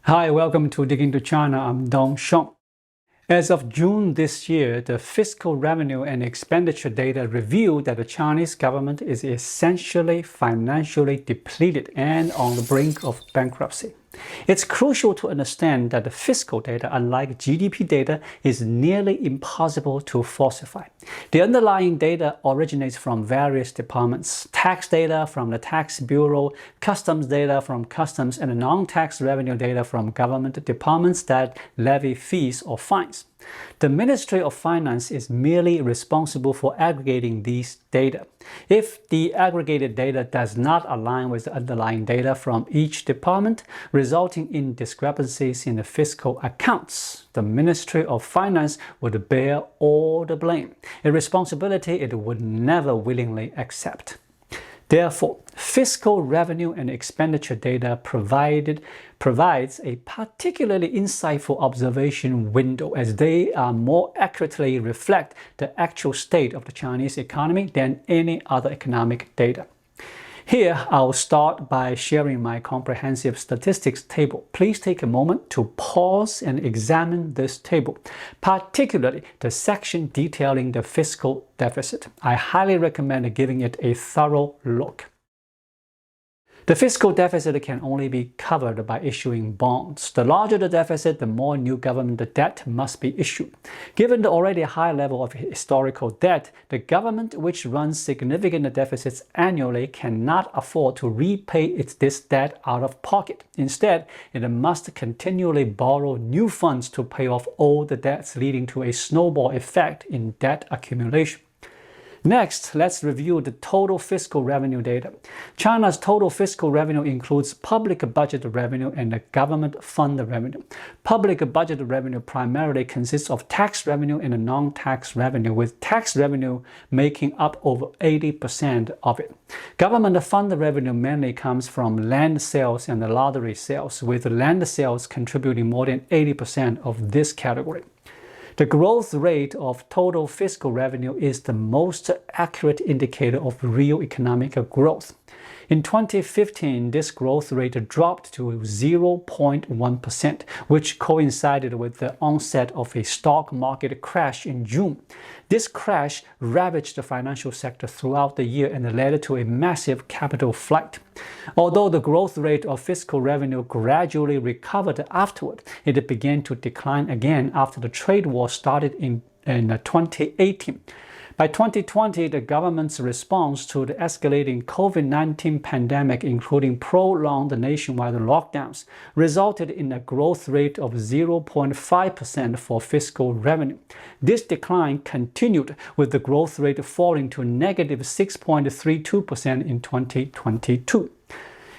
Hi, welcome to Dig into China. I'm Dong Shong. As of June this year, the fiscal revenue and expenditure data revealed that the Chinese government is essentially financially depleted and on the brink of bankruptcy. It's crucial to understand that the fiscal data, unlike GDP data, is nearly impossible to falsify. The underlying data originates from various departments: tax data from the Tax Bureau, customs data from customs, and non-tax revenue data from government departments that levy fees or fines. The Ministry of Finance is merely responsible for aggregating these data. If the aggregated data does not align with the underlying data from each department, resulting in discrepancies in the fiscal accounts, the Ministry of Finance would bear all the blame, a responsibility it would never willingly accept. Therefore, fiscal revenue and expenditure data provides a particularly insightful observation window, as they more accurately reflect the actual state of the Chinese economy than any other economic data. Here, I'll start by sharing my comprehensive statistics table. Please take a moment to pause and examine this table, particularly the section detailing the fiscal deficit. I highly recommend giving it a thorough look. The fiscal deficit can only be covered by issuing bonds. The larger the deficit, the more new government debt must be issued. Given the already high level of historical debt, the government, which runs significant deficits annually, cannot afford to repay this debt out of pocket. Instead, it must continually borrow new funds to pay off old debts, leading to a snowball effect in debt accumulation. Next, let's review the total fiscal revenue data. China's total fiscal revenue includes public budget revenue and the government fund revenue. Public budget revenue primarily consists of tax revenue and non-tax revenue, with tax revenue making up over 80% of it. Government fund revenue mainly comes from land sales and lottery sales, with land sales contributing more than 80% of this category. The growth rate of total fiscal revenue is the most accurate indicator of real economic growth. In 2015, this growth rate dropped to 0.1%, which coincided with the onset of a stock market crash in June. This crash ravaged the financial sector throughout the year and led to a massive capital flight. Although the growth rate of fiscal revenue gradually recovered afterward, it began to decline again after the trade war started in 2018. By 2020, the government's response to the escalating COVID-19 pandemic, including prolonged nationwide lockdowns, resulted in a growth rate of 0.5% for fiscal revenue. This decline continued, with the growth rate falling to negative 6.32% in 2022.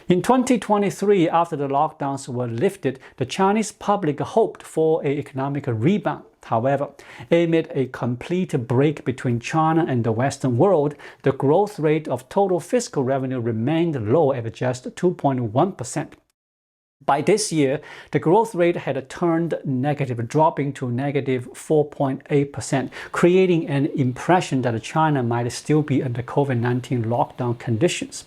In 2023, after the lockdowns were lifted, the Chinese public hoped for an economic rebound. However, amid a complete break between China and the Western world, the growth rate of total fiscal revenue remained low at just 2.1%. By this year, the growth rate had turned negative, dropping to negative 4.8%, creating an impression that China might still be under COVID-19 lockdown conditions.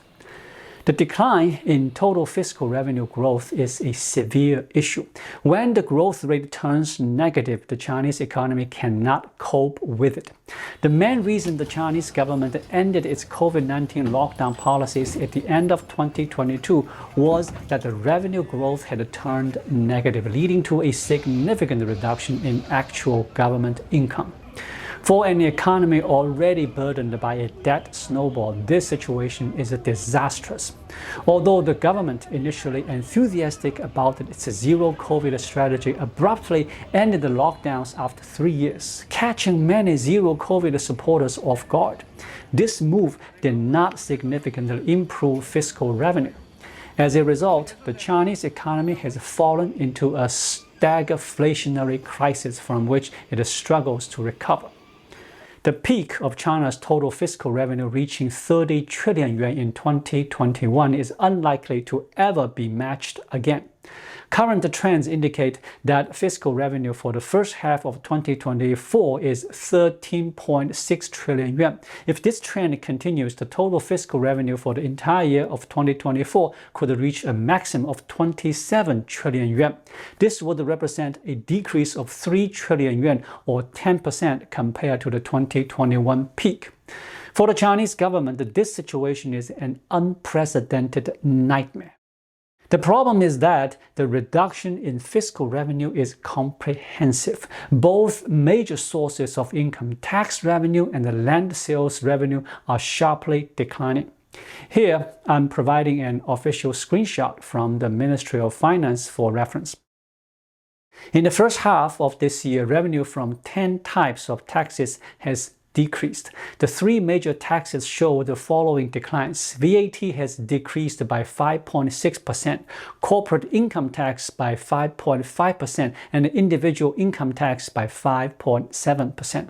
The decline in total fiscal revenue growth is a severe issue. When the growth rate turns negative, the Chinese economy cannot cope with it. The main reason the Chinese government ended its COVID-19 lockdown policies at the end of 2022 was that the revenue growth had turned negative, leading to a significant reduction in actual government income. For an economy already burdened by a debt snowball, this situation is disastrous. Although the government, initially enthusiastic about its zero-COVID strategy, abruptly ended the lockdowns after 3 years, catching many zero-COVID supporters off guard. This move did not significantly improve fiscal revenue. As a result, the Chinese economy has fallen into a stagflationary crisis from which it struggles to recover. The peak of China's total fiscal revenue reaching 30 trillion yuan in 2021 is unlikely to ever be matched again. Current trends indicate that fiscal revenue for the first half of 2024 is 13.6 trillion yuan. If this trend continues, the total fiscal revenue for the entire year of 2024 could reach a maximum of 27 trillion yuan. This would represent a decrease of 3 trillion yuan or 10% compared to the 2021 peak. For the Chinese government, this situation is an unprecedented nightmare. The problem is that the reduction in fiscal revenue is comprehensive. Both major sources of income, tax revenue and the land sales revenue, are sharply declining. Here, I'm providing an official screenshot from the Ministry of Finance for reference. In the first half of this year, revenue from 10 types of taxes has decreased. The three major taxes show the following declines. VAT has decreased by 5.6%, corporate income tax by 5.5%, and individual income tax by 5.7%.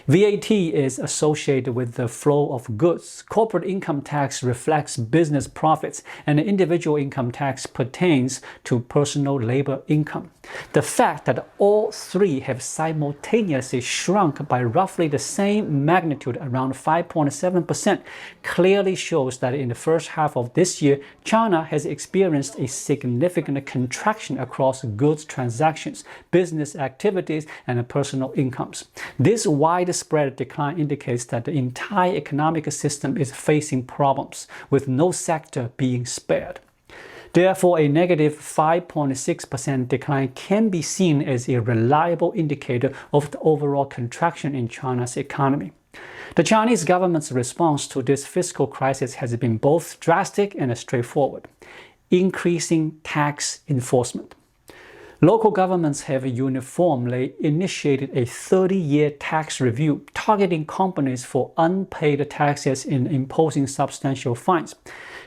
VAT is associated with the flow of goods. Corporate income tax reflects business profits, and individual income tax pertains to personal labor income. The fact that all three have simultaneously shrunk by roughly the same magnitude, around 5.7%, clearly shows that in the first half of this year, China has experienced a significant contraction across goods transactions, business activities, and personal incomes. This widespread decline indicates that the entire economic system is facing problems, with no sector being spared. Therefore, a negative 5.6% decline can be seen as a reliable indicator of the overall contraction in China's economy. The Chinese government's response to this fiscal crisis has been both drastic and straightforward: increasing tax enforcement. Local governments have uniformly initiated a 30-year tax review targeting companies for unpaid taxes and imposing substantial fines.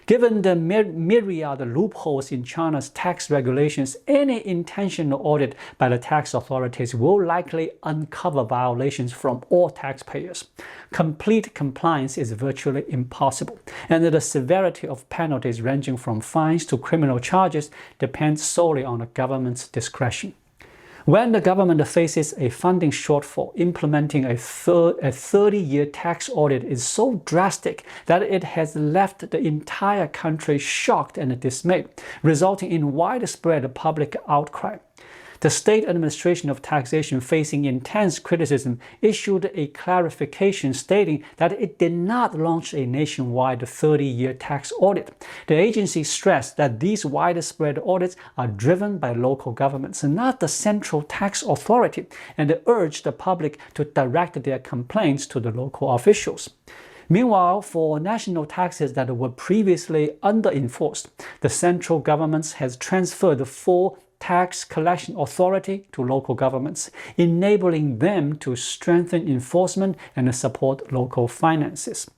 Given the myriad loopholes in China's tax regulations, any intentional audit by the tax authorities will likely uncover violations from all taxpayers. Complete compliance is virtually impossible, and the severity of penalties ranging from fines to criminal charges depends solely on the government's discretion. When the government faces a funding shortfall, implementing a 30-year tax audit is so drastic that it has left the entire country shocked and dismayed, resulting in widespread public outcry. The State Administration of Taxation, facing intense criticism, issued a clarification stating that it did not launch a nationwide 30-year tax audit. The agency stressed that these widespread audits are driven by local governments, not the central tax authority, and urged the public to direct their complaints to the local officials. Meanwhile, for national taxes that were previously under-enforced, the central government has transferred the full tax collection authority to local governments, enabling them to strengthen enforcement and support local finances.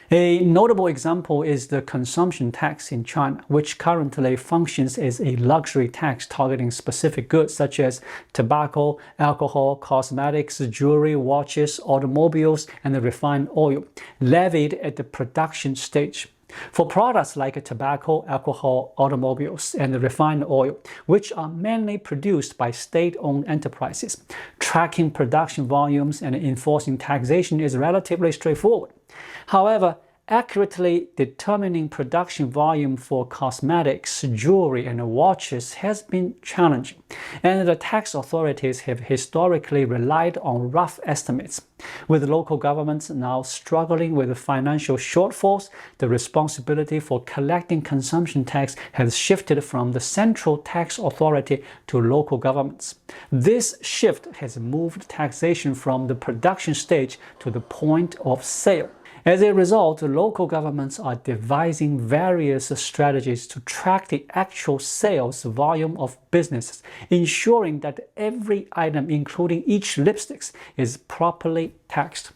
A notable example is the consumption tax in China, which currently functions as a luxury tax targeting specific goods such as tobacco, alcohol, cosmetics, jewelry, watches, automobiles, and refined oil, levied at the production stage. For products like tobacco, alcohol, automobiles, and refined oil, which are mainly produced by state-owned enterprises, tracking production volumes and enforcing taxation is relatively straightforward. However, accurately determining production volume for cosmetics, jewelry, and watches has been challenging, and the tax authorities have historically relied on rough estimates. With local governments now struggling with financial shortfalls, the responsibility for collecting consumption tax has shifted from the central tax authority to local governments. This shift has moved taxation from the production stage to the point of sale. As a result, local governments are devising various strategies to track the actual sales volume of businesses, ensuring that every item, including each lipstick, is properly taxed.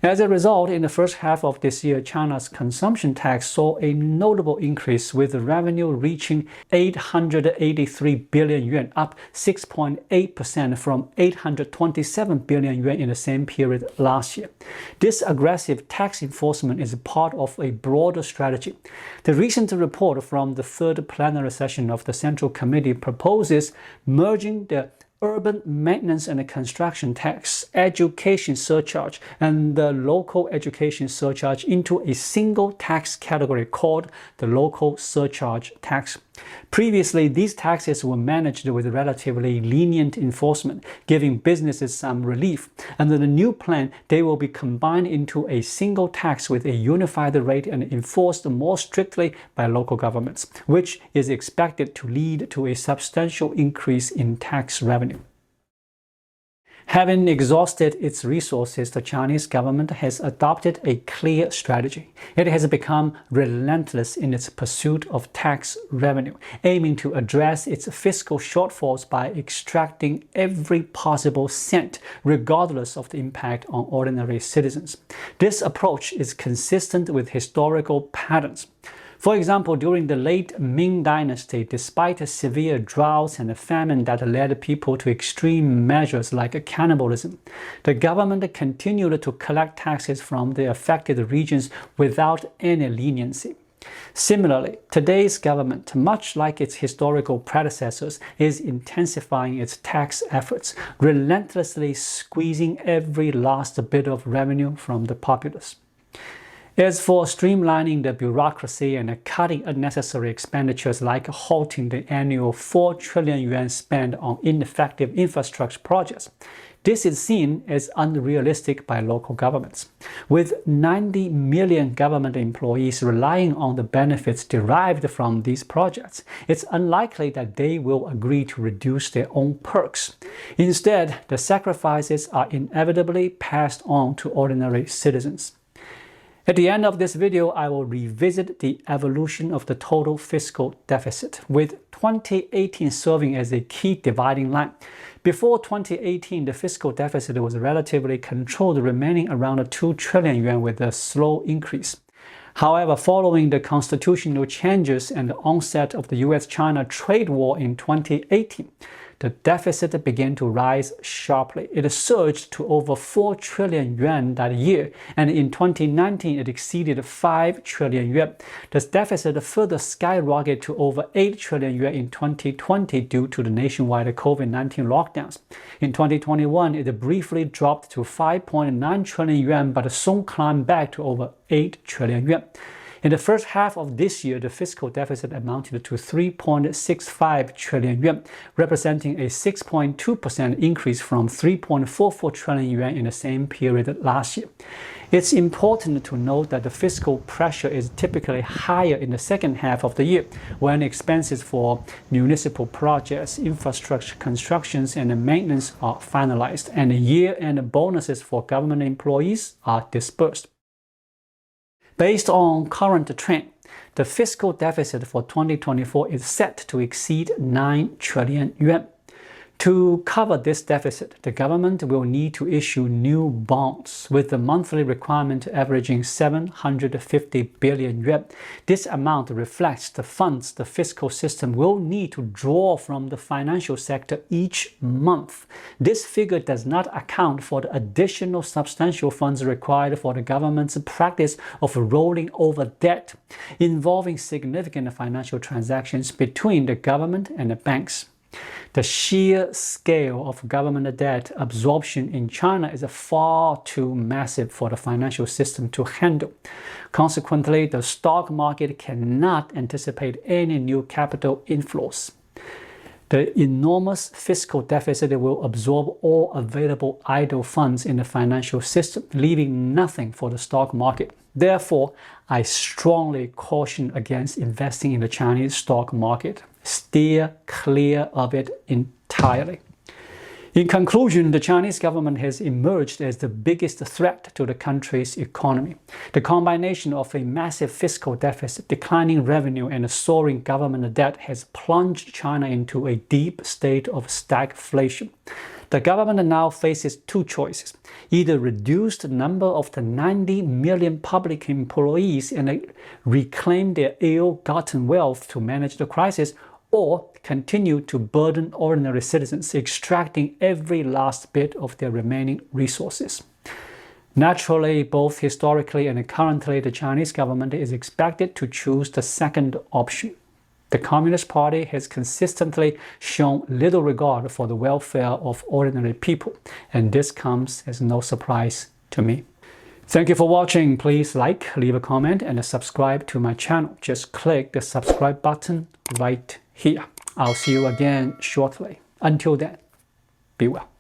As a result, in the first half of this year, China's consumption tax saw a notable increase, with revenue reaching 883 billion yuan, up 6.8% from 827 billion yuan in the same period last year. This aggressive tax enforcement is part of a broader strategy. The recent report from the third plenary session of the Central Committee proposes merging the urban maintenance and construction tax, education surcharge, and the local education surcharge into a single tax category called the local surcharge tax. Previously, these taxes were managed with relatively lenient enforcement, giving businesses some relief. Under the new plan, they will be combined into a single tax with a unified rate and enforced more strictly by local governments, which is expected to lead to a substantial increase in tax revenue. Having exhausted its resources, the Chinese government has adopted a clear strategy. It has become relentless in its pursuit of tax revenue, aiming to address its fiscal shortfalls by extracting every possible cent, regardless of the impact on ordinary citizens. This approach is consistent with historical patterns. For example, during the late Ming Dynasty, despite severe droughts and famine that led people to extreme measures like cannibalism, the government continued to collect taxes from the affected regions without any leniency. Similarly, today's government, much like its historical predecessors, is intensifying its tax efforts, relentlessly squeezing every last bit of revenue from the populace. As for streamlining the bureaucracy and cutting unnecessary expenditures like halting the annual 4 trillion yuan spent on ineffective infrastructure projects, this is seen as unrealistic by local governments. With 90 million government employees relying on the benefits derived from these projects, it's unlikely that they will agree to reduce their own perks. Instead, the sacrifices are inevitably passed on to ordinary citizens. At the end of this video, I will revisit the evolution of the total fiscal deficit, with 2018 serving as a key dividing line. Before 2018, the fiscal deficit was relatively controlled, remaining around 2 trillion yuan with a slow increase. However, following the constitutional changes and the onset of the US-China trade war in 2018, the deficit began to rise sharply. It surged to over 4 trillion yuan that year, and in 2019 it exceeded 5 trillion yuan. The deficit further skyrocketed to over 8 trillion yuan in 2020 due to the nationwide COVID-19 lockdowns. In 2021, it briefly dropped to 5.9 trillion yuan, but soon climbed back to over 8 trillion yuan. In the first half of this year, the fiscal deficit amounted to 3.65 trillion yuan, representing a 6.2% increase from 3.44 trillion yuan in the same period last year. It's important to note that the fiscal pressure is typically higher in the second half of the year, when expenses for municipal projects, infrastructure constructions, and maintenance are finalized, and year-end bonuses for government employees are disbursed. Based on current trend, the fiscal deficit for 2024 is set to exceed 9 trillion yuan. To cover this deficit, the government will need to issue new bonds, with the monthly requirement averaging 750 billion yuan. This amount reflects the funds the fiscal system will need to draw from the financial sector each month. This figure does not account for the additional substantial funds required for the government's practice of rolling over debt, involving significant financial transactions between the government and the banks. The sheer scale of government debt absorption in China is far too massive for the financial system to handle. Consequently, the stock market cannot anticipate any new capital inflows. The enormous fiscal deficit will absorb all available idle funds in the financial system, leaving nothing for the stock market. Therefore, I strongly caution against investing in the Chinese stock market. Steer clear of it entirely. In conclusion, the Chinese government has emerged as the biggest threat to the country's economy. The combination of a massive fiscal deficit, declining revenue, and a soaring government debt has plunged China into a deep state of stagflation. The government now faces two choices: either reduce the number of the 90 million public employees and reclaim their ill-gotten wealth to manage the crisis, or continue to burden ordinary citizens, extracting every last bit of their remaining resources. Naturally, both historically and currently, the Chinese government is expected to choose the second option. The Communist Party has consistently shown little regard for the welfare of ordinary people, and this comes as no surprise to me. Thank you for watching. Please like, leave a comment, and subscribe to my channel. Just click the subscribe button right here. I'll see you again shortly. Until then, be well.